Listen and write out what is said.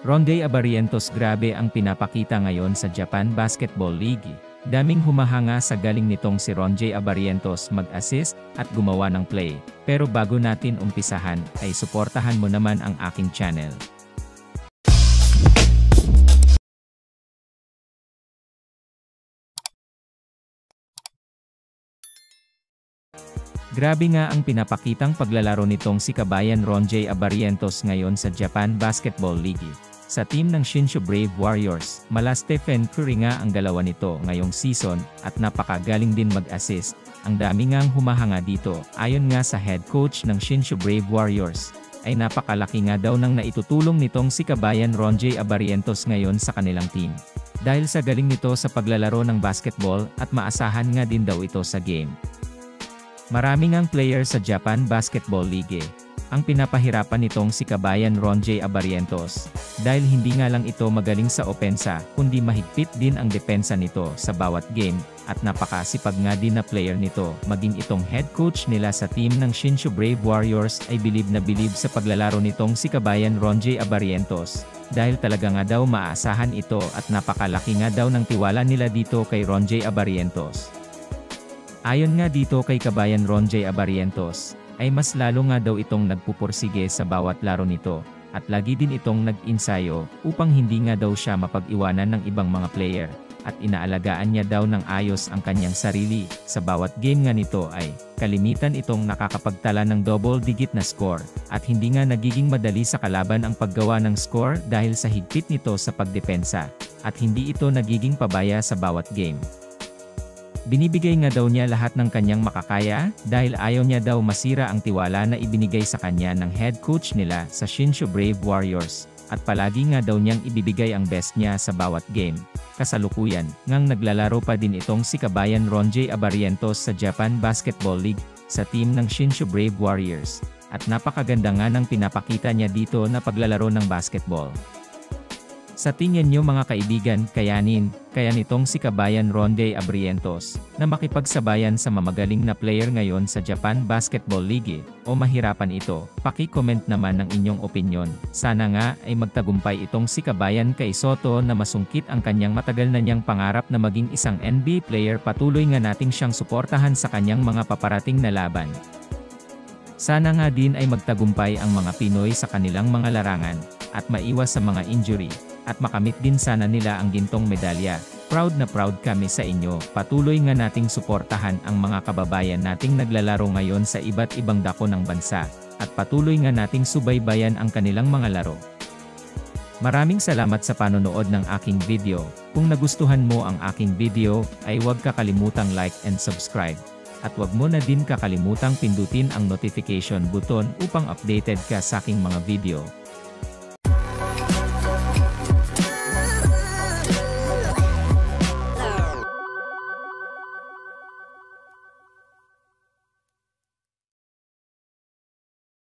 Ronde Abarrientos, grabe ang pinapakita ngayon sa Japan Basketball League. Daming humahanga sa galing nitong si Ronde Abarrientos mag-assist at gumawa ng play. Pero bago natin umpisahan, ay suportahan mo naman ang aking channel. Grabe nga ang pinapakitang paglalaro nitong si kabayan Ronde Abarrientos ngayon sa Japan Basketball League. Sa team ng Shinshu Brave Warriors, mala Stephen Curry nga ang dalawa nito ngayong season, at napakagaling din mag-assist. Ang dami ngang humahanga dito, ayon nga sa head coach ng Shinshu Brave Warriors, ay napakalaki nga daw ng naitutulong nitong si kabayan Ronde Abarrientos ngayon sa kanilang team. Dahil sa galing nito sa paglalaro ng basketball, at maasahan nga din daw ito sa game. Marami ngang player sa Japan Basketball League ang pinapahirapan nitong si kabayan Ronde Abarrientos, dahil hindi nga lang ito magaling sa opensa, kundi mahigpit din ang depensa nito sa bawat game, at napakasipag nga din na player nito. Maging itong head coach nila sa team ng Shinshu Brave Warriors ay bilib na bilib sa paglalaro nitong si kabayan Ronde Abarrientos, dahil talaga nga daw maaasahan ito at napakalaki nga daw ng tiwala nila dito kay Ronde Abarrientos. Ayon nga dito kay kabayan Ronde Abarrientos, ay mas lalo nga daw itong nagpupursige sa bawat laro nito, at lagi din itong nag-insayo, upang hindi nga daw siya mapag-iwanan ng ibang mga player, at inaalagaan niya daw ng ayos ang kanyang sarili. Sa bawat game nga nito ay, kalimitan itong nakakapagtala ng double-digit na score, at hindi nga nagiging madali sa kalaban ang paggawa ng score dahil sa higpit nito sa pagdepensa, at hindi ito nagiging pabaya sa bawat game. Binibigay nga daw niya lahat ng kanyang makakaya, dahil ayaw niya daw masira ang tiwala na ibinigay sa kanya ng head coach nila sa Shinshu Brave Warriors, at palagi nga daw niyang ibibigay ang best niya sa bawat game. Kasalukuyan, ngang naglalaro pa din itong si kabayan Ronde Abarrientos sa Japan Basketball League, sa team ng Shinshu Brave Warriors, at napakaganda nga ng pinapakita niya dito na paglalaro ng basketball. Sa tingin niyo mga kaibigan, kaya nitong si kabayan Ronde Abarrientos, na makipagsabayan sa mamagaling na player ngayon sa Japan Basketball League, o mahirapan ito? Paki-comment naman ng inyong opinyon. Sana nga ay magtagumpay itong si kabayan kay Soto na masungkit ang kanyang matagal na niyang pangarap na maging isang NBA player. Patuloy nga nating siyang suportahan sa kanyang mga paparating na laban. Sana nga din ay magtagumpay ang mga Pinoy sa kanilang mga larangan, at maiwas sa mga injury, at makamit din sana nila ang gintong medalya. Proud na proud kami sa inyo. Patuloy nga nating suportahan ang mga kababayan nating naglalaro ngayon sa iba't ibang dako ng bansa, at patuloy nga nating subaybayan ang kanilang mga laro. Maraming salamat sa panonood ng aking video. Kung nagustuhan mo ang aking video, ay huwag kakalimutang like and subscribe. At huwag mo na din kakalimutang pindutin ang notification button upang updated ka sa aking mga video.